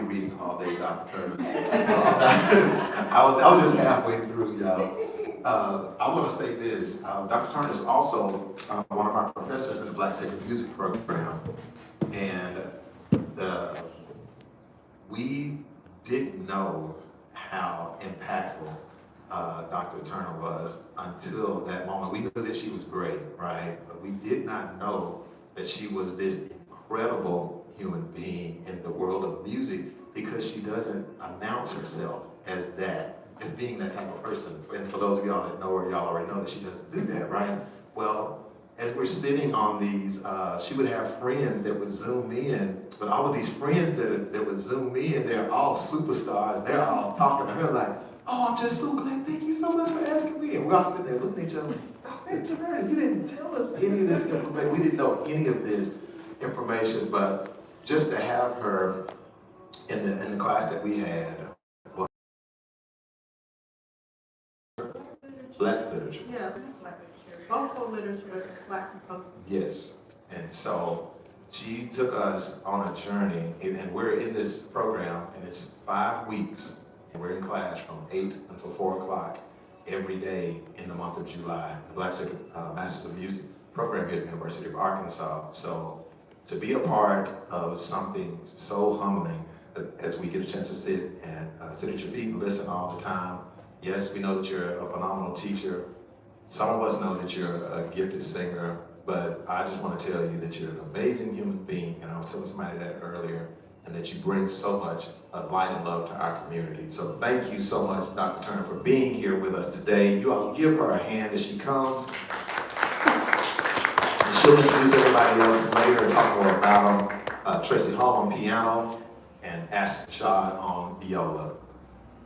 be reading all day, Dr. Turner. So I was just halfway through, y'all. I want to say this. Dr. Turner is also one of our professors in the Black Sacred Music program. And we didn't know how impactful Dr. Turner was until that moment. We knew that she was great, right? But we did not know that she was this incredible human being in the world of music, because she doesn't announce herself as that, as being that type of person. And for those of y'all that know her, y'all already know that she doesn't do that, right? Well, as we're sitting on these, she would have friends that would Zoom in, but all of these friends that would Zoom in, they're all superstars. They're all talking to her like, oh, I'm just so glad, thank you so much for asking me. And we're all sitting there looking at each other, Dr. Turner, you didn't tell us any of this information. We didn't know any of this information, but just to have her in the class that we had was Black literature. Yeah, Black literature. Vocal literature, but Black composers. Yes, and so she took us on a journey, and we're in this program, and it's 5 weeks, and we're in class from 8 until 4 o'clock every day in the month of July, the Black Sacred Masters of Music program here at the University of Arkansas. So to be a part of something so humbling, as we get a chance to sit at your feet and listen all the time. Yes, we know that you're a phenomenal teacher. Some of us know that you're a gifted singer, but I just want to tell you that you're an amazing human being, and I was telling somebody that earlier, and that you bring so much light and love to our community. So thank you so much, Dr. Turner, for being here with us today. You all give her a hand as she comes. And she'll introduce everybody else later and talk more about them. Tracy Hall on piano and Ashton Shaw on viola.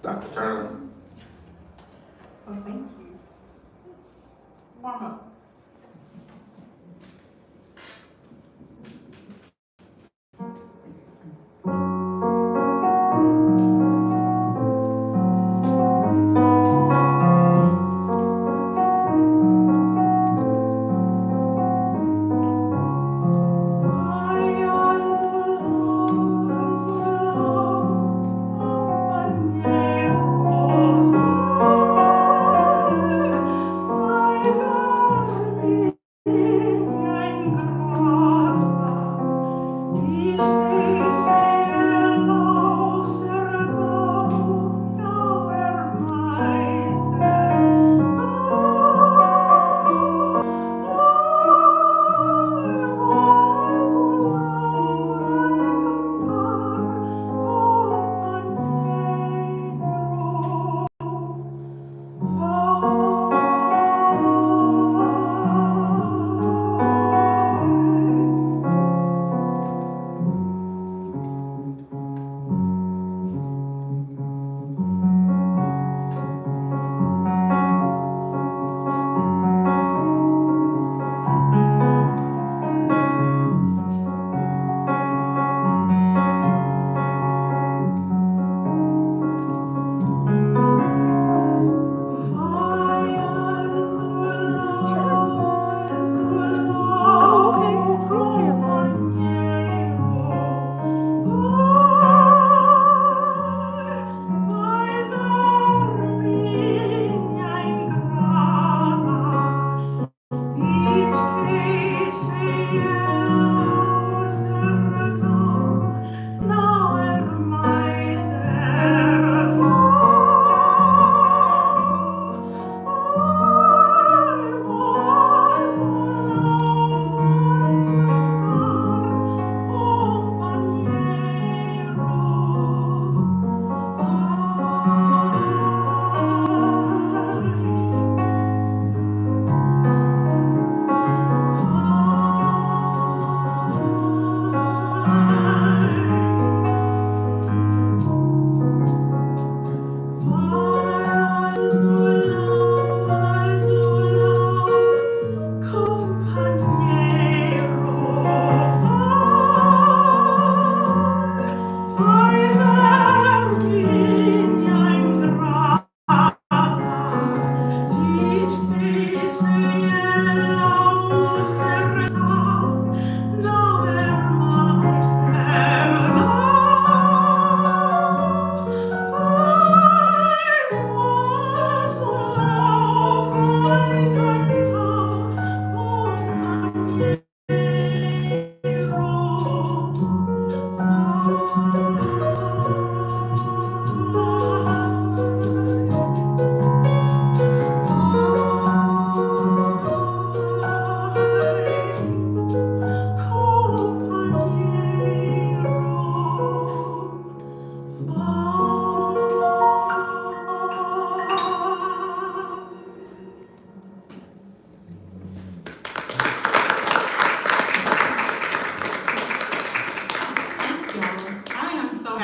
Dr. Turner. Well, thank you. Warm up.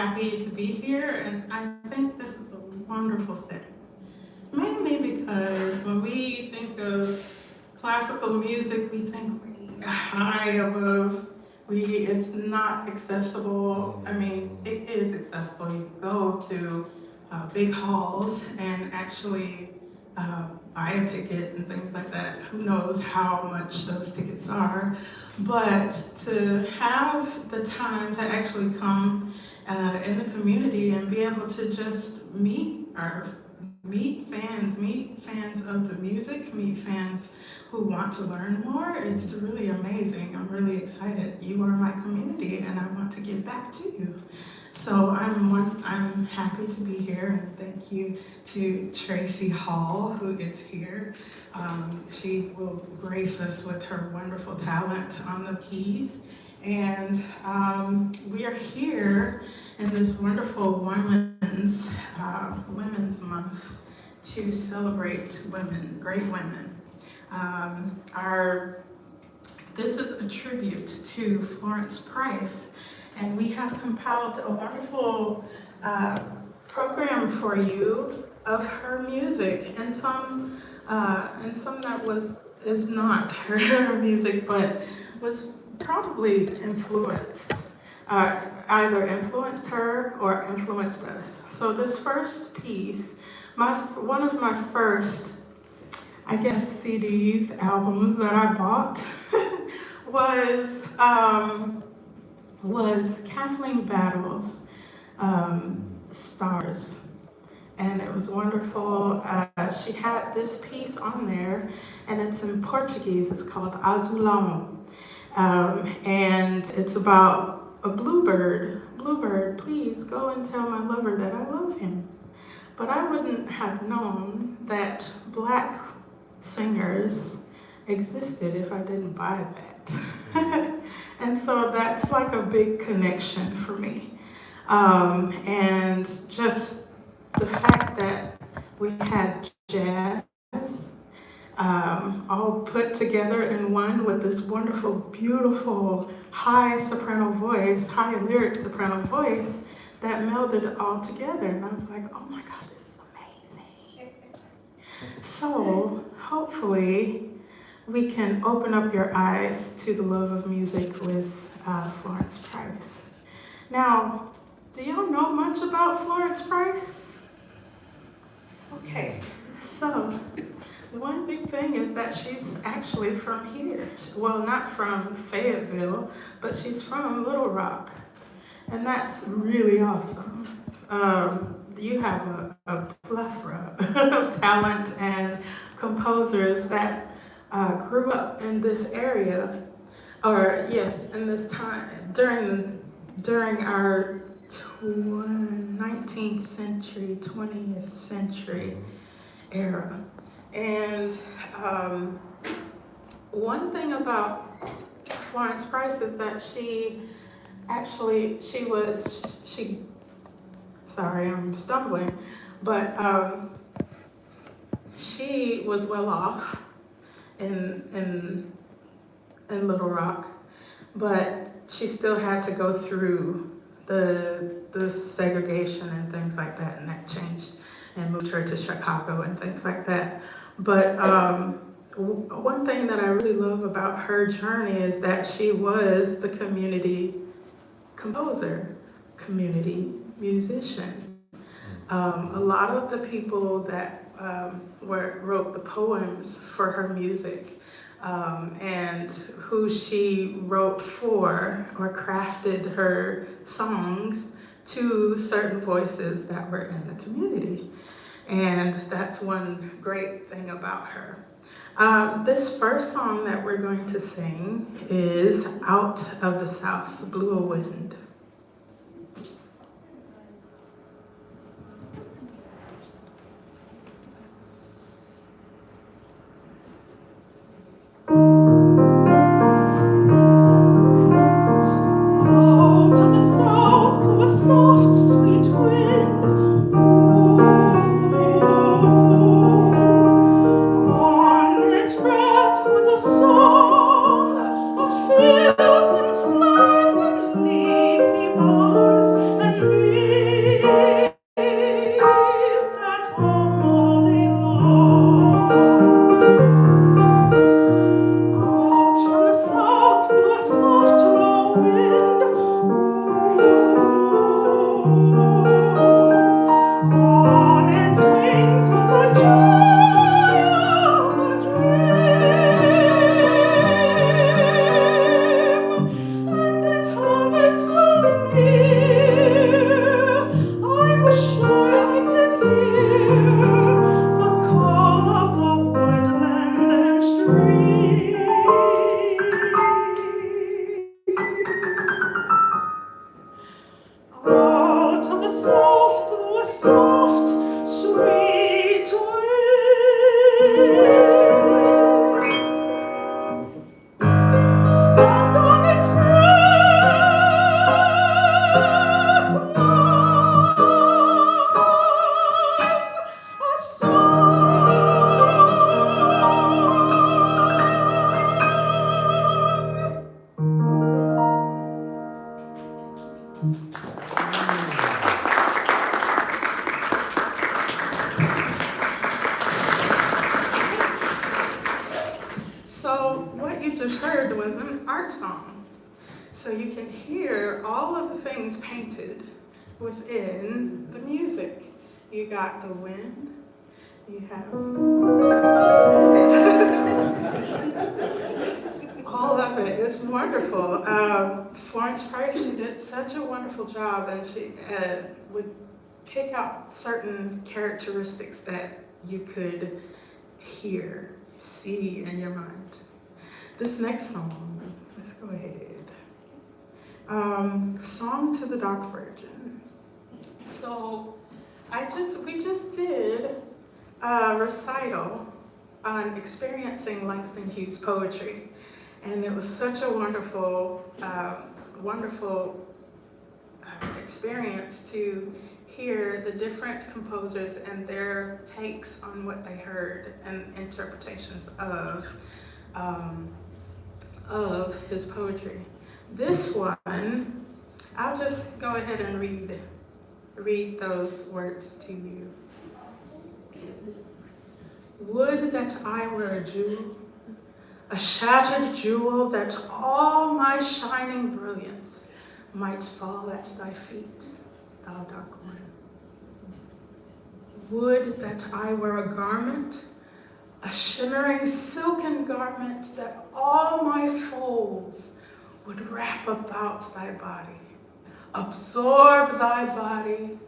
happy to be here, and I think this is a wonderful thing. Mainly because when we think of classical music, we think we high above. It's not accessible. I mean, it is accessible. You can go to big halls and actually buy a ticket and things like that. Who knows how much those tickets are? But to have the time to actually come in the community and be able to just meet fans of the music, meet fans who want to learn more. It's really amazing. I'm really excited. You are my community, and I want to give back to you. So I'm happy to be here, and thank you to Tracy Hall, who is here. She will grace us with her wonderful talent on the keys. And we are here in this wonderful Women's Month to celebrate women, great women. This is a tribute to Florence Price, and we have compiled a wonderful program for you of her music, and some that is not her music, but was probably influenced, either influenced her or influenced us. So this first piece, one of my first, I guess, CDs, albums that I bought was Kathleen Battle's Stars. And it was wonderful. She had this piece on there, and it's in Portuguese. It's called Azulão. And it's about a bluebird. Bluebird, please go and tell my lover that I love him. But I wouldn't have known that Black singers existed if I didn't buy that. And so that's like a big connection for me. And just the fact that we had jazz all put together in one with this wonderful, beautiful, high lyric soprano voice that melded it all together. And I was like, oh my gosh, this is amazing. So hopefully we can open up your eyes to the love of music with Florence Price. Now, do y'all know much about Florence Price? Okay, so one big thing is that she's actually from here. Well, not from Fayetteville, but she's from Little Rock. And that's really awesome. You have a plethora of talent and composers that grew up in this area, or yes, in this time, during our 19th century, 20th century era. And one thing about Florence Price is that sorry, I'm stumbling, but she was well off in Little Rock, but she still had to go through the segregation and things like that, and that changed and moved her to Chicago and things like that. But one thing that I really love about her journey is that she was the community composer, community musician. A lot of the people that wrote the poems for her music and who she wrote for or crafted her songs to certain voices that were in the community. And that's one great thing about her. This first song that we're going to sing is Out of the South Blew a Wind. Fields and flowers and leafy boughs and art song. So you can hear all of the things painted within the music. You got the wind, you have all of it. It's wonderful. Florence Price, she did such a wonderful job, and she would pick out certain characteristics that you could hear, see in your mind. This next song, let's go ahead. Song to the Dark Virgin. So we just did a recital on experiencing Langston Hughes' poetry. And it was such a wonderful, wonderful experience to hear the different composers and their takes on what they heard and interpretations of his poetry. This one, I'll just go ahead and read those words to you. Would that I were a jewel, a shattered jewel, that all my shining brilliance might fall at thy feet, thou dark one. Would that I were a garment, a shimmering silken garment, that all my folds would wrap about thy body, absorb thy body,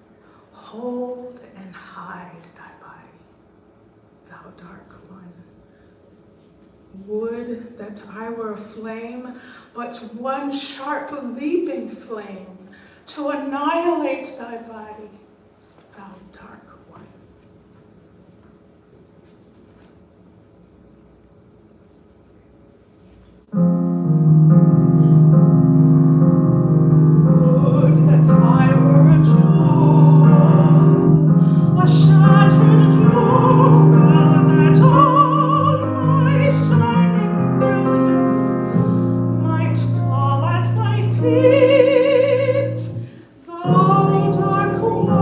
hold and hide thy body, thou dark one. Would that I were a flame, but one sharp leaping flame, to annihilate thy body, thou dark one. Would that I were a jewel, a shattered jewel, that all my shining brilliance might fall at thy feet, thou dark one.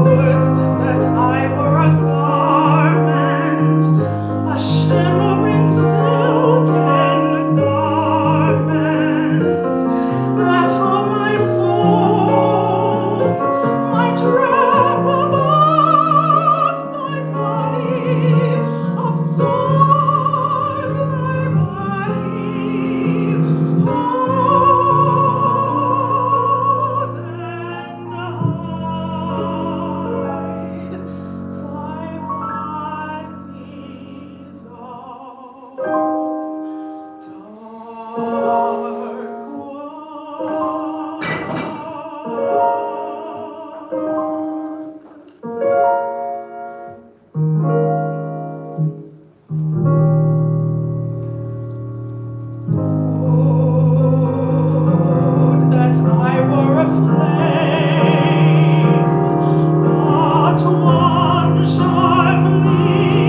Would that I were a garment, a shimmering silken garment, that all my folds might wrap about thy body, absorb thy body, hold and hide thy body, would that I were a flame, not one sharp leaping flame,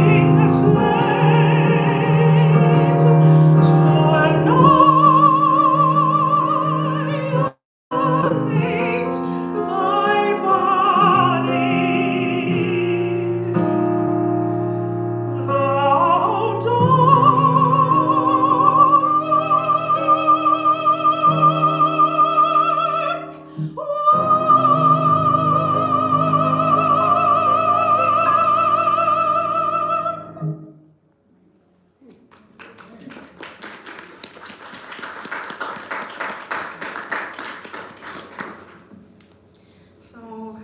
to annihilate thy body, thou So,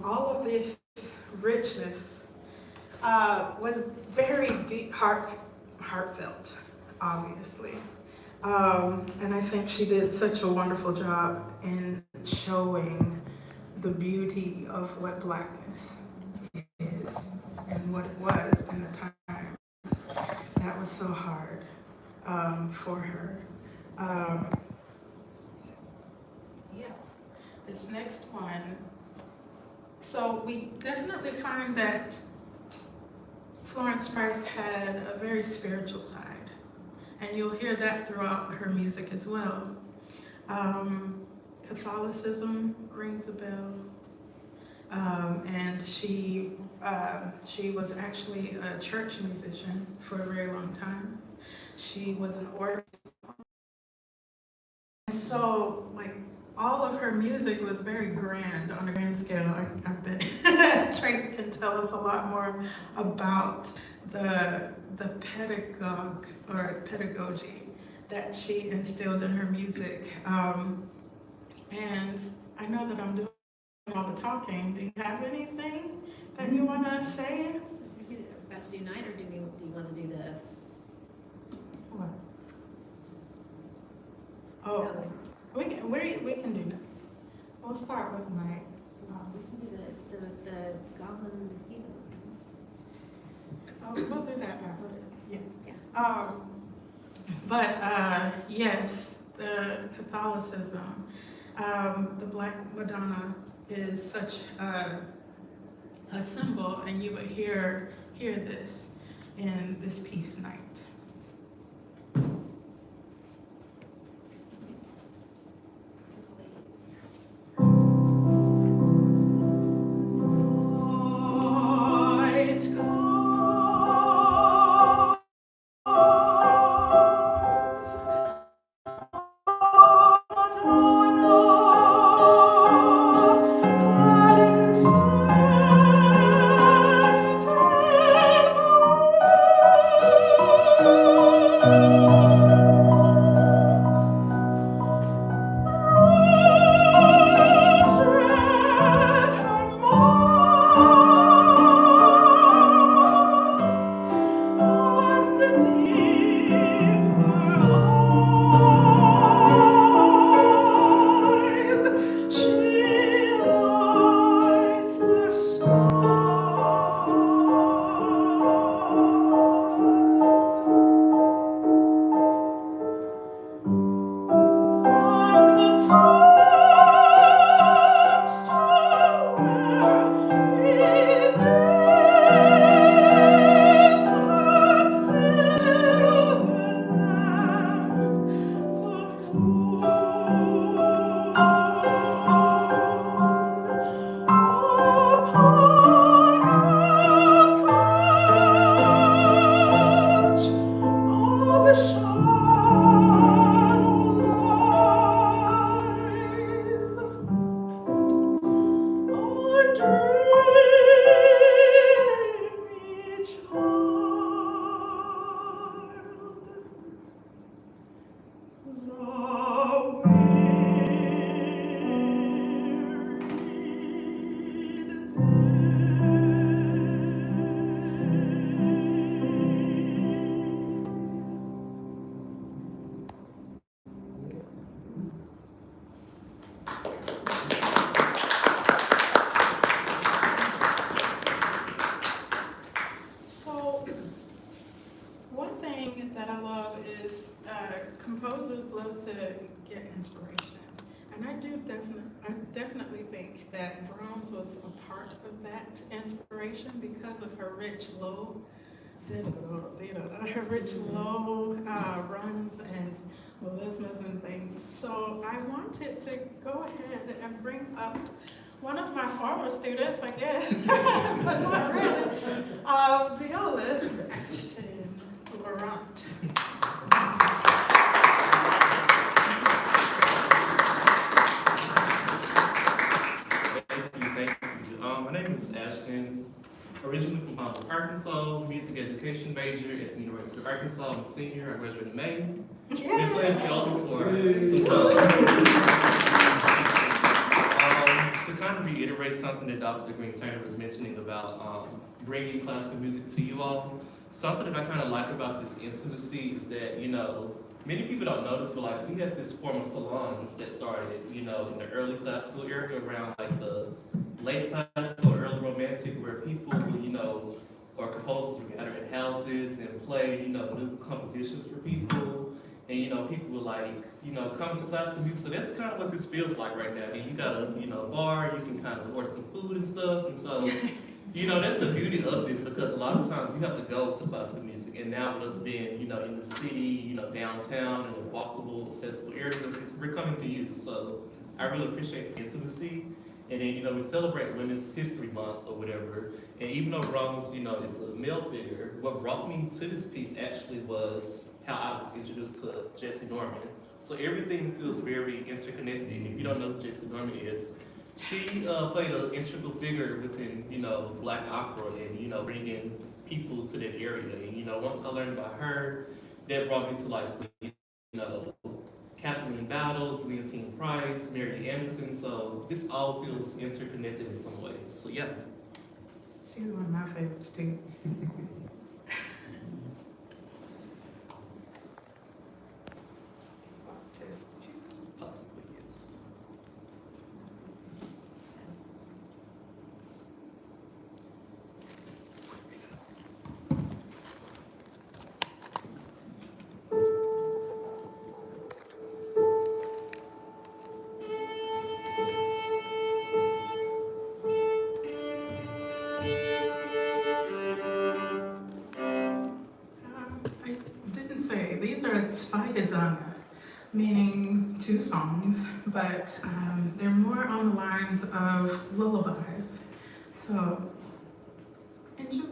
all of this richness was very deep, heartfelt, obviously. And I think she did such a wonderful job in showing the beauty of what Blackness is and what it was in the time. That was so hard for her. Yeah, this next one. So we definitely find that Florence Price had a very spiritual side, and you'll hear that throughout her music as well. Catholicism rings a bell, and she She was actually a church musician for a very long time. She was an organist. And so, like, all of her music was very grand on a grand scale. I bet Tracy can tell us a lot more about the pedagogy that she instilled in her music. And I know that I'm doing all the talking. Do you have anything that you want to say? Are you about to do 9, or do you want to do the? What? Oh, we can do that. We'll start with night. We can do the goblin mosquito. Oh, we'll do that after. Yeah. Yeah. But yes, the Catholicism, the Black Madonna is such a symbol, and you would hear this in this peace night. Composers love to get inspiration, and I definitely think that Brahms was a part of that inspiration because of her rich low, runs and melismas and things. So I wanted to go ahead and bring up one of my former students, I guess, but not really, violist Ashton Laurent. My name is Ashton, originally from Arkansas, music education major at the University of Arkansas. I'm a senior, I graduated in May. Been playing viola for some time. To kind of reiterate something that Dr. Green Turner was mentioning about bringing classical music to you all, something that I kind of like about this intimacy is that, many people don't notice, but like we had this form of salons that started, in the early classical era around like the late classical, early romantic, where people would, or composers would gather in houses and play, new compositions for people. And, people would like, come to classical music. So that's kind of what this feels like right now. And you got a, bar, you can kind of order some food and stuff. And so, that's the beauty of this, because a lot of times you have to go to classical music. And now with us being, in the city, downtown, in a walkable, accessible area, we're coming to you. So I really appreciate the intimacy. And then, you know, we celebrate Women's History Month or whatever. And even though Rose, you know, is a male figure, what brought me to this piece actually was how I was introduced to Jesse Norman. So everything feels very interconnected. If you don't know who Jesse Norman is, she played an integral figure within, you know, Black opera and, you know, bringing people to that area. And, you know, once I learned about her, that brought me to like, you know, Kathleen Battles, Leontine Price, Mary Anderson. So this all feels interconnected in some way. So yeah. She's one of my favorites too. Possibly, yes. I didn't say, these are Zweigesänge, meaning two songs, but they're more on the lines of lullabies. So, enjoy.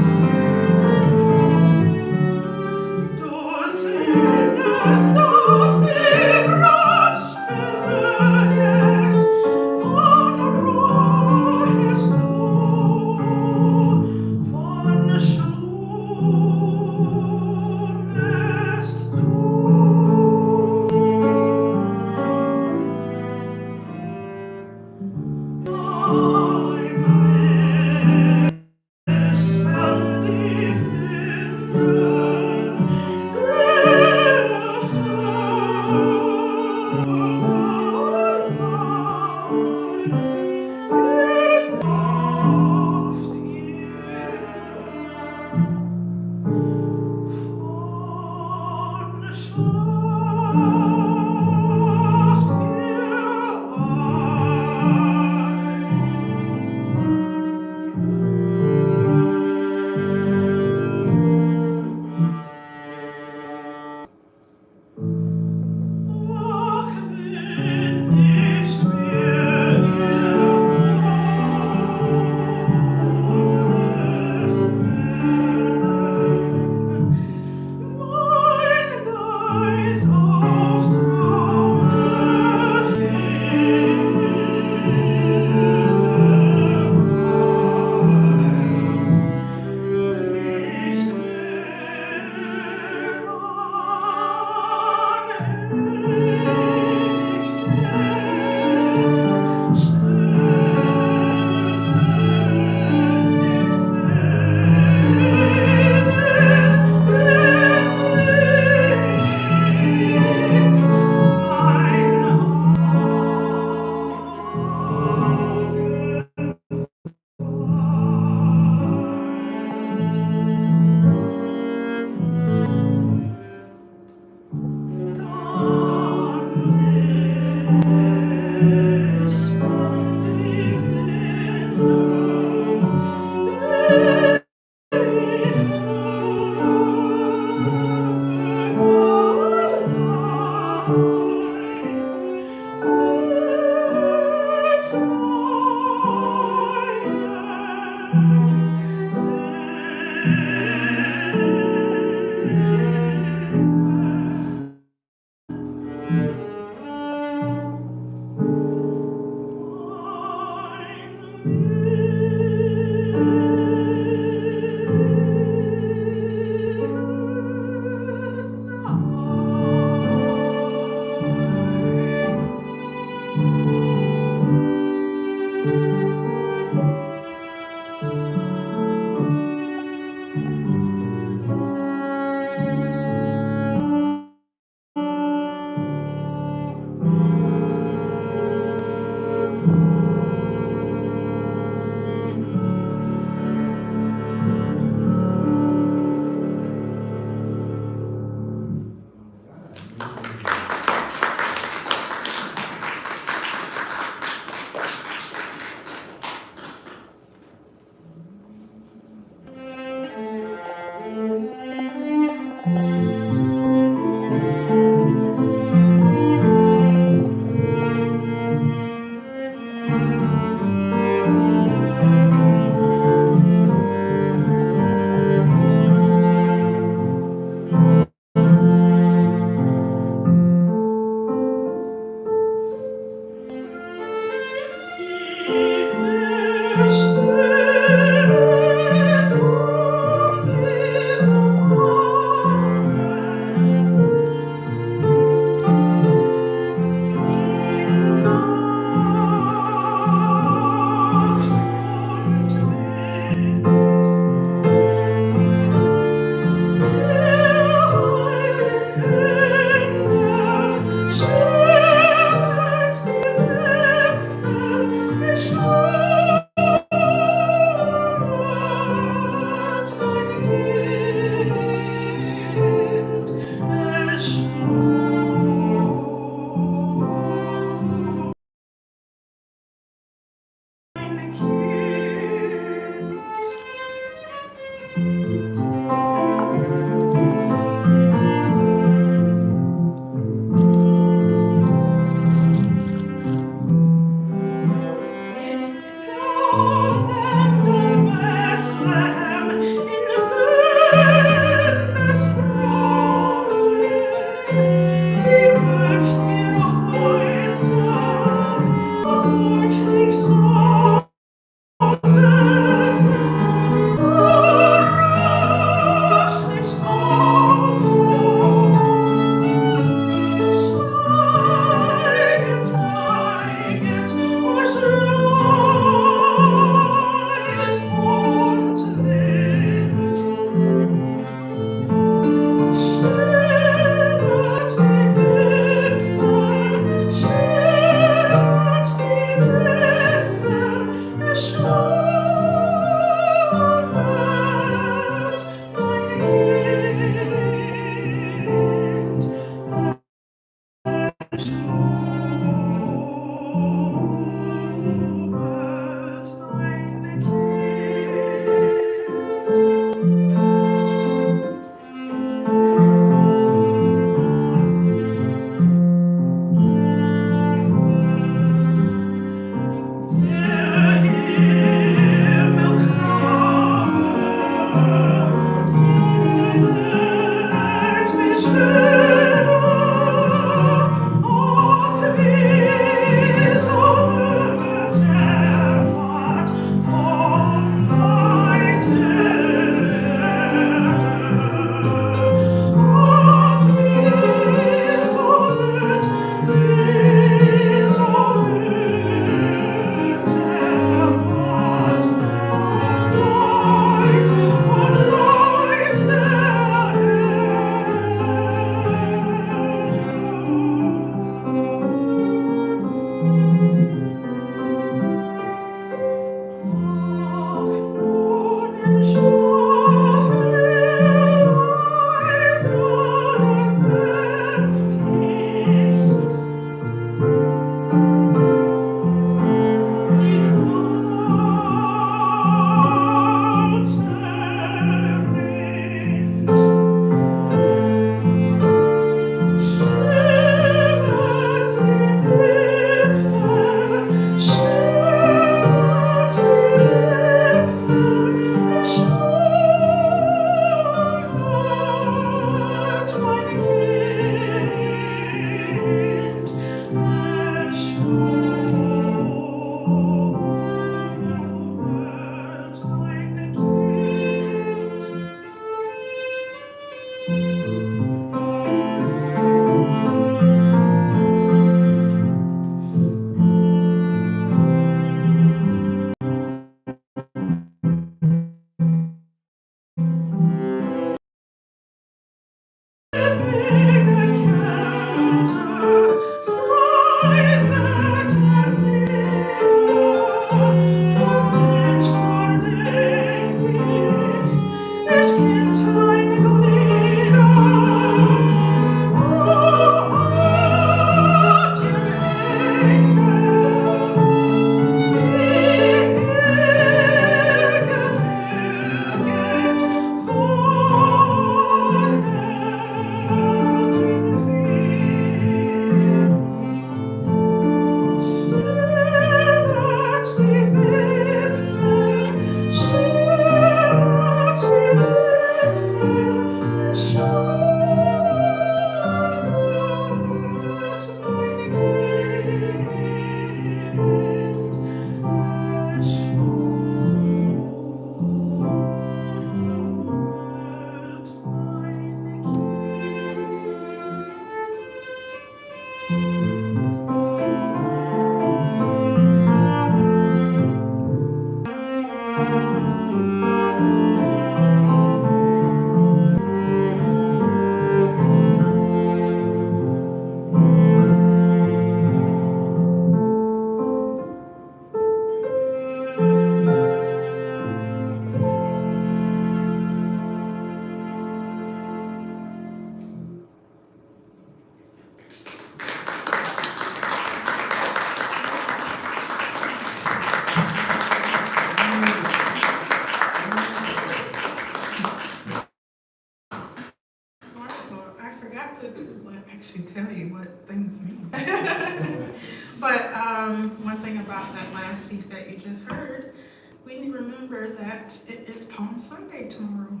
we remember that it's Palm Sunday tomorrow,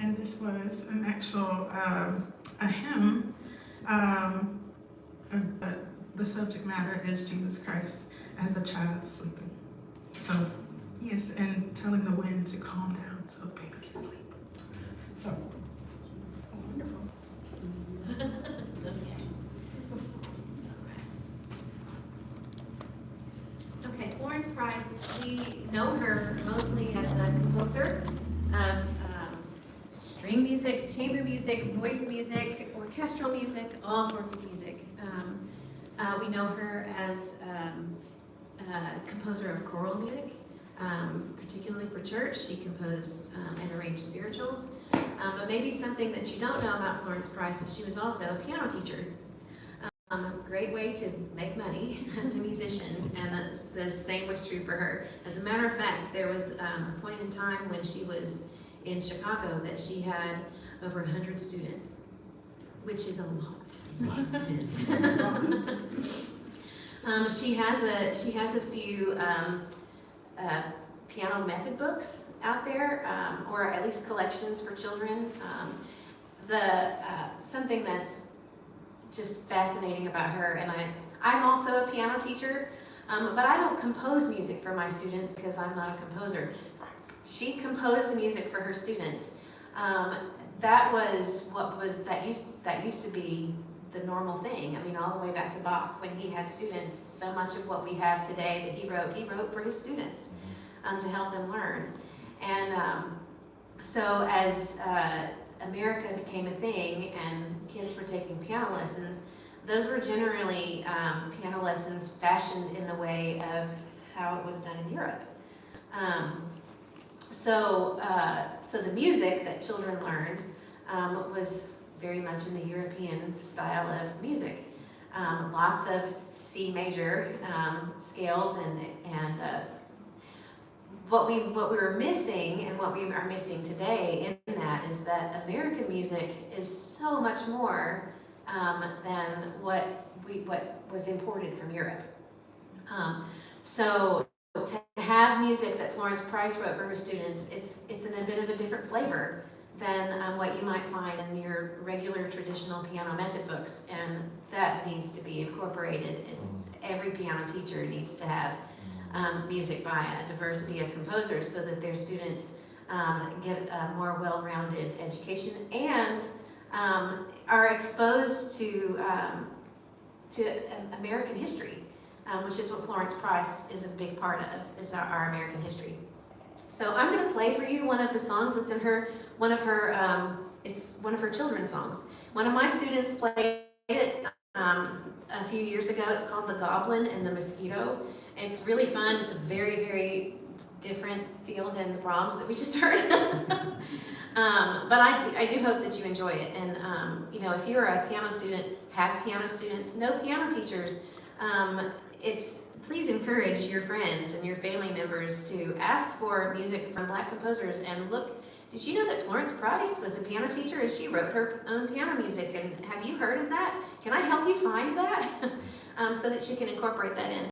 and this was an actual a hymn. The subject matter is Jesus Christ as a child sleeping. So, yes, and telling the wind to calm down so the baby can sleep. So, wonderful. Okay, Florence Price, we know her mostly as a composer of string music, chamber music, voice music, orchestral music, all sorts of music. We know her as a composer of choral music, particularly for church. She composed and arranged spirituals. But maybe something that you don't know about Florence Price is she was also a piano teacher. A great way to make money as a musician, and the same was true for her. As a matter of fact, there was a point in time when she was in Chicago that she had over 100 students, which is a lot of students. She has a few piano method books out there, or at least collections for children. Something that's just fascinating about her, and I'm also a piano teacher, but I don't compose music for my students because I'm not a composer. She composed music for her students. That used to be the normal thing. I mean, all the way back to Bach when he had students. So much of what we have today that he wrote for his students to help them learn. And so as America became a thing and kids were taking piano lessons, those were generally piano lessons fashioned in the way of how it was done in Europe. So the music that children learned was very much in the European style of music. Lots of C major scales, and what we were missing, and what we are missing today in that, is that American music is so much more than what was imported from Europe. So to have music that Florence Price wrote for her students, it's in a bit of a different flavor than what you might find in your regular traditional piano method books, and that needs to be incorporated. And every piano teacher needs to have music by a diversity of composers so that their students get a more well-rounded education and are exposed to American history, which is what Florence Price is a big part of, is our American history. So I'm going to play for you one of the songs that's in it's one of her children's songs. One of my students played it a few years ago. It's called The Goblin and the Mosquito. It's really fun. It's a very, very different feel than the Brahms that we just heard. But I do hope that you enjoy it. And if you're a piano student, have piano students, know piano teachers, please encourage your friends and your family members to ask for music from Black composers. And look, did you know that Florence Price was a piano teacher and she wrote her own piano music? And have you heard of that? Can I help you find that so that you can incorporate that in?